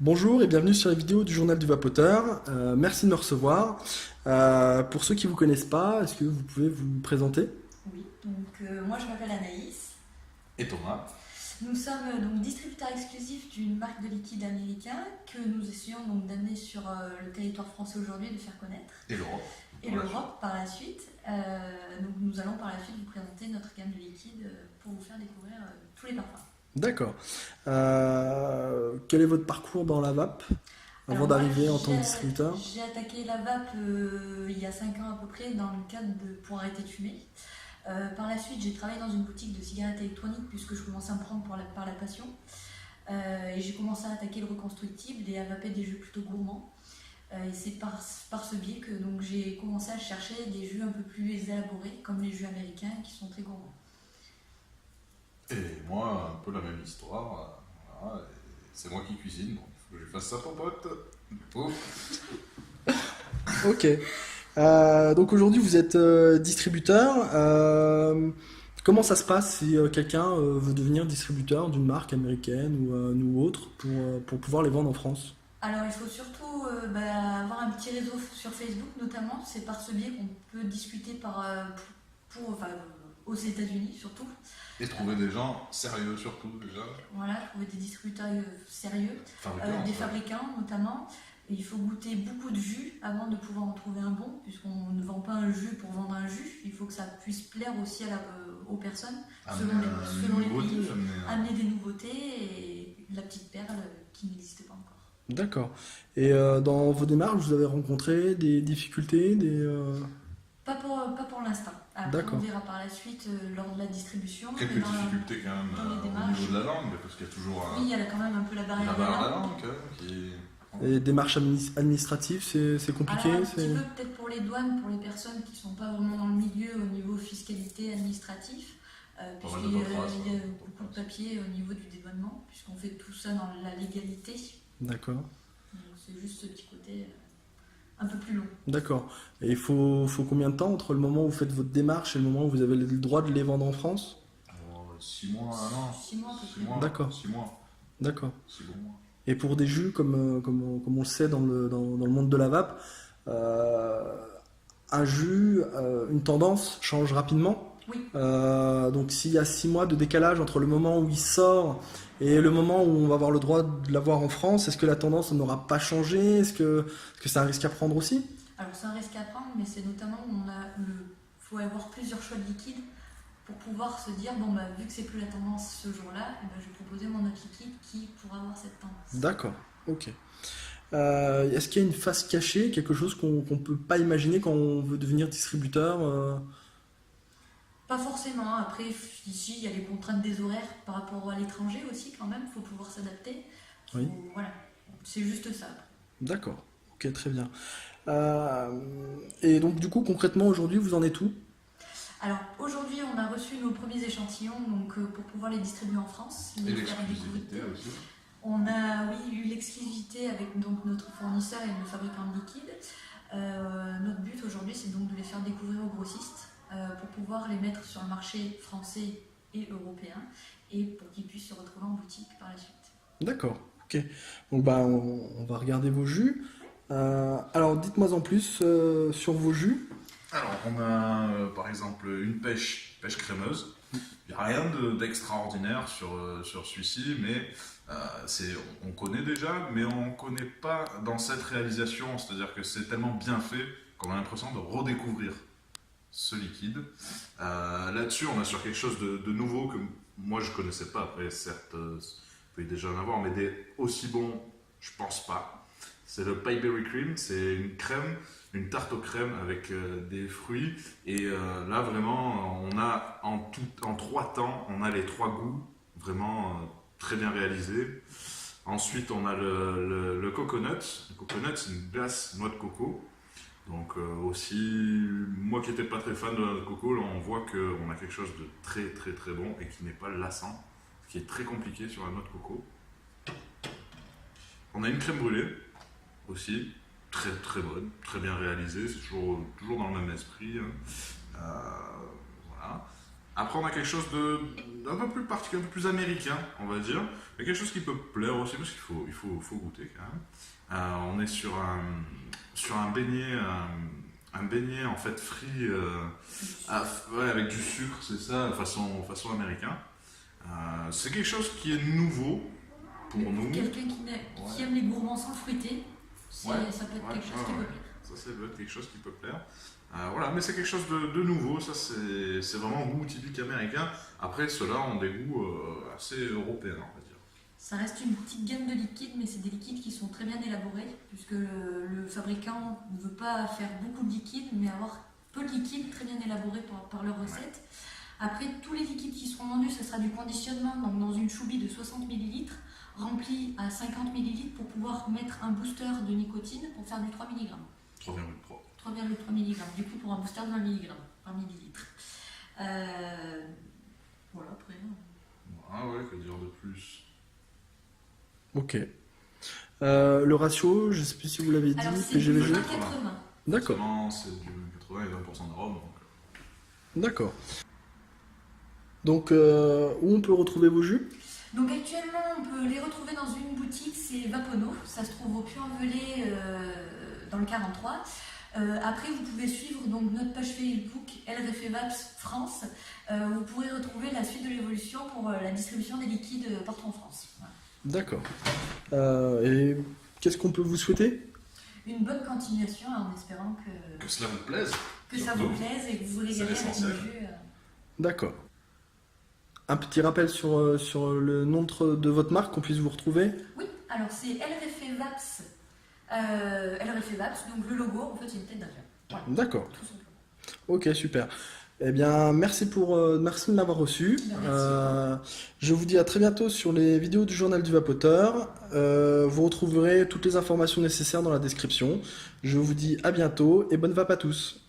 Bonjour et bienvenue sur la vidéo du Journal du Vapoteur. Merci de me recevoir. Pour ceux qui ne vous connaissent pas, est-ce que vous pouvez vous présenter? Oui, moi je m'appelle Anaïs. Et Thomas, Nous sommes donc distributeurs exclusifs d'une marque de liquide américain que nous essayons donc d'amener sur le territoire français aujourd'hui, de faire connaître, et l'Europe. et l'Europe par la suite. Donc nous allons par la suite vous présenter notre gamme de liquide pour vous faire découvrir tous les parfums. D'accord. Quel est votre parcours dans la vape avant Alors moi, d'arriver en tant que distributeur? j'ai attaqué la vape il y a 5 ans à peu près dans le cadre pour arrêter de fumer. Par la suite, j'ai travaillé dans une boutique de cigarettes électroniques puisque je commençais à me prendre par la passion. Et j'ai commencé à attaquer le reconstructible et à vaper des jus plutôt gourmands. Et c'est par ce biais que donc, j'ai commencé à chercher des jus un peu plus élaborés, comme les jus américains qui sont très gourmands. Et moi, un peu la même histoire. Voilà, et c'est moi qui cuisine, donc il faut que je fasse ça popote. Ouf. Ok. Donc aujourd'hui vous êtes distributeur. Comment ça se passe si quelqu'un veut devenir distributeur d'une marque américaine ou autre pour pouvoir les vendre en France? Alors il faut surtout avoir un petit réseau sur Facebook notamment. C'est par ce biais qu'on peut discuter aux États-Unis surtout. Et trouver des gens sérieux surtout déjà. Voilà, trouver des distributeurs sérieux, Fabricants, des ça. fabricants notamment. Et il faut goûter beaucoup de jus avant de pouvoir en trouver un bon, puisqu'on ne vend pas un jus pour vendre un jus. Il faut que ça puisse plaire aussi aux personnes, selon les pays, amener des nouveautés et la petite perle qui n'existe pas encore. D'accord. Et dans vos démarches, vous avez rencontré des difficultés, Pas pour l'instant. Après, on D'accord. verra par la suite lors de la distribution. Quelques mais difficultés quand même dans les au démarches. niveau de la langue, parce qu'il y a toujours Oui, il y a quand même un peu la la barrière de la barre de la langue. langue qui... Et démarches administratives, c'est compliqué, Alors, un petit peu peut-être pour les douanes, pour les personnes qui ne sont pas vraiment dans le milieu au niveau fiscalité, administratif, Pas mal de puisqu'il y a paperasse, il y a hein. beaucoup de papiers au niveau du dédouanement, puisqu'on fait tout ça dans la légalité. D'accord. Donc c'est juste ce petit côté un peu plus long. D'accord. Et il faut combien de temps entre le moment où vous faites votre démarche et le moment où vous avez le droit de les vendre en France? 6 mois, 1 an. 6 mois à peu 6 près. mois. D'accord. 6 mois. D'accord. 6 bons mois. Et pour des jus, comme on le sait dans le monde de la vape, euh, un jus, une tendance change rapidement. Oui. Donc s'il y a 6 mois de décalage entre le moment où il sort et le moment où on va avoir le droit de l'avoir en France, est-ce que la tendance n'aura pas changé? Est-ce que c'est un risque à prendre aussi? Alors c'est un risque à prendre, mais c'est notamment faut avoir plusieurs choix de liquide pour pouvoir se dire, vu que c'est plus la tendance ce jour-là, je vais proposer mon autre liquide qui pourra avoir cette tendance. D'accord, ok. Est-ce qu'il y a une face cachée, quelque chose qu'on ne peut pas imaginer quand on veut devenir distributeur Pas forcément. Après, ici, il y a les contraintes des horaires par rapport à l'étranger aussi, quand même. Il faut pouvoir s'adapter. Oui. Voilà. C'est juste ça. D'accord, ok, très bien. Et donc du coup, concrètement, aujourd'hui, vous en êtes où? Alors, aujourd'hui, on a reçu nos premiers échantillons pour pouvoir les distribuer en France. Et Les faire l'exclusivité découvrir. aussi. On a, oui, eu l'exclusivité avec donc, notre fournisseur et nos fabricants de liquide. Notre but aujourd'hui, c'est donc de les faire découvrir aux grossistes pour pouvoir les mettre sur le marché français et européen et pour qu'ils puissent se retrouver en boutique par la suite. D'accord, ok. Donc bah, on va regarder vos jus. Alors dites-moi en plus sur vos jus. Alors, on a par exemple une pêche crémeuse. Il n'y a rien d'extraordinaire sur celui-ci, mais on connaît déjà, mais on ne connaît pas dans cette réalisation. C'est-à-dire que c'est tellement bien fait qu'on a l'impression de redécouvrir ce liquide. Là-dessus, on a sur quelque chose de nouveau que moi je ne connaissais pas. Après, certes, il peut y déjà en avoir, mais des aussi bons, je pense pas. C'est le Pie Berry Cream, c'est une crème, une tarte aux crèmes avec des fruits. Et là, vraiment, on a en 3 temps, on a les 3 goûts vraiment très bien réalisés. Ensuite, on a le coconut. Le coconut, c'est une glace noix de coco. Donc aussi, moi qui n'étais pas très fan de la noix de coco, là, on voit qu'on a quelque chose de très très très bon et qui n'est pas lassant, ce qui est très compliqué sur la noix de coco. On a une crème brûlée aussi, très très bonne, très bien réalisée, c'est toujours dans le même esprit, hein. Voilà. Après, on a quelque chose d'un peu plus particulier, un peu plus américain, on va dire. Mais quelque chose qui peut plaire aussi, parce qu'il faut goûter quand même. On est sur un beignet en fait frit ouais, avec du sucre, c'est ça, façon américain. C'est quelque chose qui est nouveau pour nous. Quelqu'un qui aime les gourmands sans fruité, Ouais, ça peut être quelque chose qui peut plaire. Ça peut être quelque chose qui peut plaire. Voilà, mais c'est quelque chose de nouveau, ça c'est vraiment goût typique américain. Après, ceux-là ont des goûts assez européens, on va dire. Ça reste une petite gamme de liquides, mais c'est des liquides qui sont très bien élaborés, puisque le fabricant ne veut pas faire beaucoup de liquides, mais avoir peu de liquides très bien élaborés par leur recette. Après, tous les liquides qui seront vendus, ce sera du conditionnement, donc dans une choubi de 60 ml, remplie à 50 ml pour pouvoir mettre un booster de nicotine pour faire du 3 mg. 3,3. 3,3 mg, du coup pour un booster de 20 mg par millilitre. Voilà, après. Ah ouais, que dire de plus? Ok. Le ratio, je ne sais plus si vous l'avez dit, Alors c'est PGVG. 20-80. D'accord, Forcément, c'est du 80 et 20% de rhum. Donc, d'accord. Donc, où on peut retrouver vos jus? Donc actuellement, on peut les retrouver dans une boutique, c'est Vapono. Ça se trouve au Puy-en-Velay dans le 43. Après, vous pouvez suivre donc notre page Facebook LRFVAPS France. Vous pourrez retrouver la suite de l'évolution pour la distribution des liquides partout en France. Voilà. D'accord. Et qu'est-ce qu'on peut vous souhaiter? Une bonne continuation en espérant que cela vous plaise. que ça vous plaise et que vous vous C'est régalez avec nos l'essentiel. jus. D'accord. Un petit rappel sur le nom de votre marque, qu'on puisse vous retrouver. Oui, alors c'est LRFVAPS. LRFVAPS, donc le logo, en fait, c'est une tête d'avion. Voilà, D'accord. tout simplement. Ok, super. Eh bien, merci de m'avoir reçu. Merci. Je vous dis à très bientôt sur les vidéos du Journal du Vapoteur. Vous retrouverez toutes les informations nécessaires dans la description. Je vous dis à bientôt et bonne vape à tous.